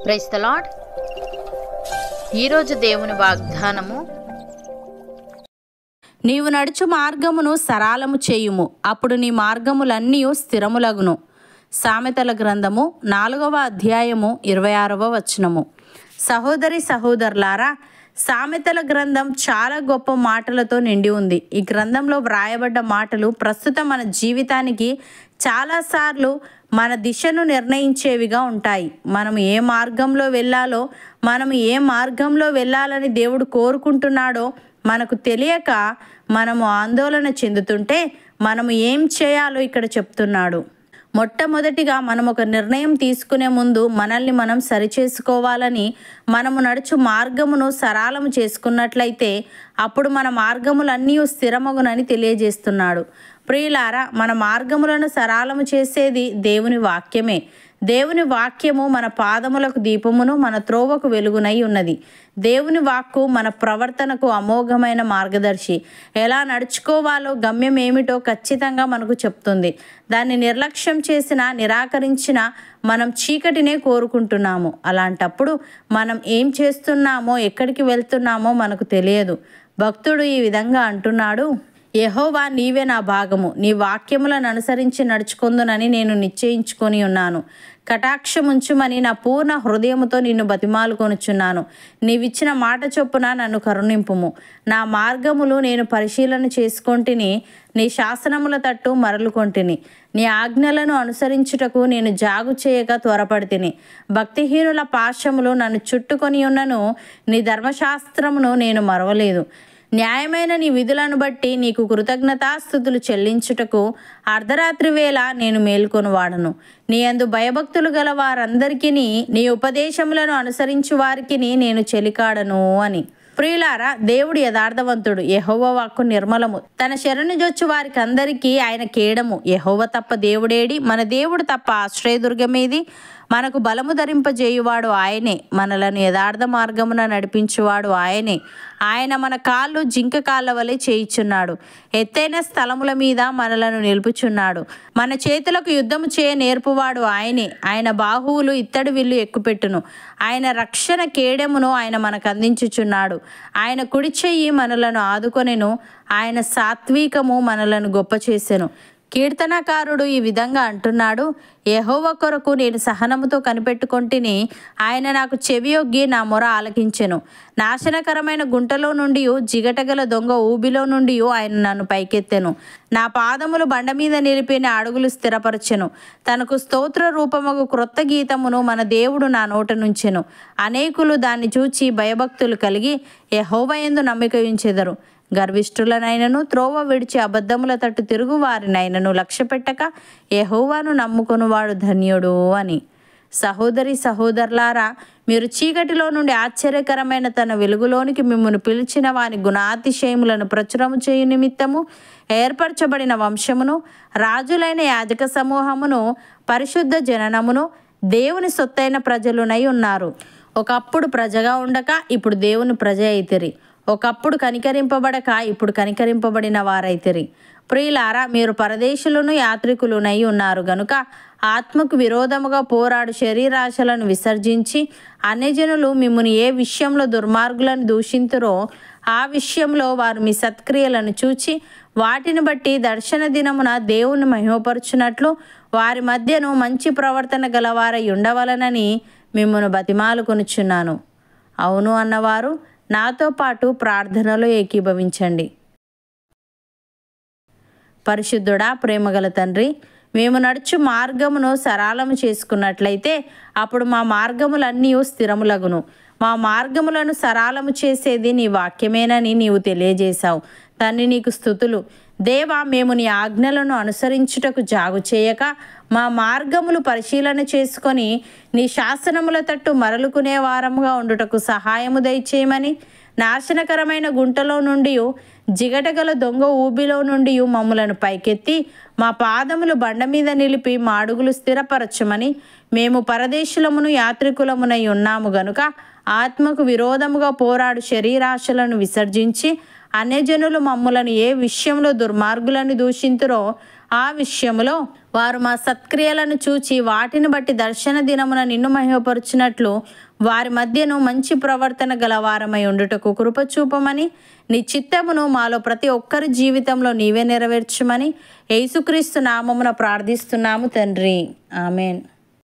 Praise the lord. ఈరోజు దేవుని వాగ్దానము, నీవు నడుచు మార్గమును సరాలము చేయుము, అప్పుడు నీ మార్గములన్నీ స్థిరములగును. సామెతల గ్రంథము 4వ అధ్యాయము 26వ వచనము. సహోదరి సహోదరులారా, సామెతల గ్రంథం చాలా గొప్ప మాటలతో నిండి ఉంది. ఈ గ్రంథంలో వ్రాయబడ్డ మాటలు ప్రస్తుతం మన జీవితానికి చాలాసార్లు మన దిశను నిర్ణయించేవిగా ఉంటాయి. మనం ఏ మార్గంలో వెళ్ళాలో, మనం ఏ మార్గంలో వెళ్ళాలని దేవుడు కోరుకుంటున్నాడో మనకు తెలియక మనము ఆందోళన చెందుతుంటే మనము ఏం చేయాలో ఇక్కడ చెప్తున్నాడు. మొట్టమొదటిగా మనం ఒక నిర్ణయం తీసుకునే ముందు మనల్ని మనం సరిచేసుకోవాలని, మనము నడుచు మార్గమును సరళము చేసుకున్నట్లయితే అప్పుడు మన మార్గములన్నీ స్థిరమగునని తెలియజేస్తున్నాడు. ప్రియులారా, మన మార్గములను సరళము చేసేది దేవుని వాక్యమే. దేవుని వాక్యము మన పాదములకు దీపమును, మన త్రోవకు వెలుగునై ఉన్నది. దేవుని వాక్కు మన ప్రవర్తనకు అమోఘమైన మార్గదర్శి. ఎలా నడుచుకోవాలో, గమ్యం ఏమిటో ఖచ్చితంగా మనకు చెప్తుంది. దాన్ని నిర్లక్ష్యం చేసినా, నిరాకరించినా మనం చీకటినే కోరుకుంటున్నాము. అలాంటప్పుడు మనం ఏం చేస్తున్నామో, ఎక్కడికి వెళ్తున్నామో మనకు తెలియదు. భక్తుడు ఈ విధంగా అంటున్నాడు, యెహోవా నీవే నా భాగము, నీ వాక్యములను అనుసరించి నడుచుకొందునని నేను నిశ్చయించుకొని ఉన్నాను. కటాక్షముంచుమని నా పూర్ణ హృదయముతో నిన్ను బతిమాలుకొనుచున్నాను. నీవిచ్చిన మాట చొప్పున నన్ను కరుణింపుము. నా మార్గములు నేను పరిశీలన చేసుకొంటిని, నీ శాసనముల తట్టు మరలుకొంటిని. నీ ఆజ్ఞలను అనుసరించుటకు నేను జాగు చేయక త్వరపడితిని. భక్తిహీనుల పాశములు నన్ను చుట్టుకొని ఉన్నను, నీ ధర్మశాస్త్రమును నేను మరవలేదు. న్యాయమైన నీ విధులను బట్టి నీకు కృతజ్ఞతాస్తుతులు చెల్లించుటకు అర్ధరాత్రి వేళ నేను మేల్కొని వాడను. నీ యందు భయభక్తులు గల వారందరికీ, నీ ఉపదేశములను అనుసరించు వారికి నేను చెలికాడను అని. ప్రియులారా, దేవుడు యథార్థవంతుడు, యెహోవా వాక్కు నిర్మలము. తన శరణు జొచ్చు వారికి అందరికీ ఆయన కేడము. యెహోవా తప్ప దేవుడేడి? మన దేవుడు తప్ప ఆశ్రయదుర్గమేది? మనకు బలము ధరింపజేయువాడు ఆయనే, మనలను యథార్థ మార్గమున నడిపించువాడు ఆయనే. ఆయన మన కాళ్ళు జింక కాళ్ళ వలె చేయిచున్నాడు, ఎత్తైన స్థలముల మీద మనలను నిలుపుచున్నాడు. మన చేతులకు యుద్ధము చేయ నేర్పువాడు ఆయనే. ఆయన బాహువులు ఇత్తడి విల్లు ఎక్కుపెట్టును. ఆయన రక్షణ కేడెమును ఆయన మనకు అందించుచున్నాడు. ఆయన కుడి చెయ్యి మనలను ఆదుకొనెను. ఆయన సాత్వికము మనలను గొప్ప చేసెను. కీర్తనకారుడు ఈ విధంగా అంటున్నాడు, యెహోవా కొరకు నేను సహనముతో కనిపెట్టుకొంటిని, ఆయన నాకు చెవియొగ్గి నా మొర ఆలకించెను. నాశనకరమైన గుంటలో నుండి, జిగటగల దొంగ ఊబిలో నుండి ఆయన నన్ను పైకెత్తెను. నా పాదములు బండ మీద నిలిపి నా అడుగులు స్థిరపరచెను. తనకు స్తోత్ర రూపముగు క్రొత్త గీతమును మన దేవుడు నా నోట నుంచెను. అనేకులు దాన్ని చూచి భయభక్తులు కలిగి యెహోవా యందు నమ్మిక ఉంచెదరు. గర్విష్ఠులనైనను, త్రోవ విడిచి అబద్ధముల తట్టు తిరుగు వారినైనను లక్ష్యపెట్టక యెహోవాను నమ్ముకొనువాడు ధన్యుడు అని. సహోదరి సహోదరులారా, మీరు చీకటిలో నుండి ఆశ్చర్యకరమైన తన వెలుగులోనికి మిమ్మును పిలిచిన వాని గుణాతిశయములను ప్రచురము చేయు నిమిత్తము ఏర్పరచబడిన వంశమును, రాజులైన యాజక సమూహమును, పరిశుద్ధ జననమును, దేవుని సొత్తైన ప్రజలునై ఉన్నారు. ఒకప్పుడు ప్రజగా ఉండక ఇప్పుడు దేవుని ప్రజ అయితిరి. ఒకప్పుడు కనికరింపబడక ఇప్పుడు కనికరింపబడిన వారైతిరి. ప్రియులారా, మీరు పరదేశులను, యాత్రికులునై ఉన్నారు గనుక ఆత్మకు విరోధముగా పోరాడు శరీరాశలను విసర్జించి, అన్యజనులు మిమ్మును ఏ విషయంలో దుర్మార్గులను దూషింతురో ఆ విషయంలో వారు మీ సత్క్రియలను చూచి వాటిని బట్టి దర్శన దినమున దేవుని మహిమపరచునట్లు వారి మధ్యను మంచి ప్రవర్తన గలవారై ఉండవలనని మిమ్మును బతిమాలుకొనుచున్నాను. అవును అన్నవారు నాతో పాటు ప్రార్థనలో ఏకీభవించండి. పరిశుద్ధుడా, ప్రేమగల తండ్రి, మేము నడుచు మార్గమును సరళము చేసుకున్నట్లయితే అప్పుడు మా మార్గములన్నీ స్థిరములగును. మా మార్గములను సరళము చేసేది నీ వాక్యమేనని నీవు తెలియజేశావు. తండ్రి, నీకు స్తుతులు. దేవా, మేము నీ ఆజ్ఞలను అనుసరించుటకు జాగు చేయక మా మార్గములు పరిశీలన చేసుకొని నీ శాసనముల తట్టు మరలుకునే వారముగా ఉండుటకు సహాయము దయచేయమని, నాశనకరమైన గుంటలో నుండి, జిగటగల దొంగ ఊబిలో నుండి మమ్ములను పైకెత్తి మా పాదములు బండ మీద నిలిపి మా అడుగులు స్థిరపరచమని, మేము పరదేశులమును, యాత్రికులమునై ఉన్నాము గనుక ఆత్మకు విరోధముగా పోరాడు శరీరాశలను విసర్జించి అన్యజనులు మమ్ములను ఏ విషయంలో దుర్మార్గులను దూషింతురో ఆ విషయములో వారు మా సత్క్రియలను చూచి వాటిని బట్టి దర్శన దినమున నిన్ను మహిమపరుచినట్లు వారి మధ్యను మంచి ప్రవర్తన గలవారమై ఉండుటకు కృప చూపమని నీ చిత్తమును మాలో ప్రతి ఒక్కరి జీవితంలో నీవే నెరవేర్చుమని యేసుక్రీస్తు నామమున ప్రార్థిస్తున్నాము తండ్రి. ఆమెన్.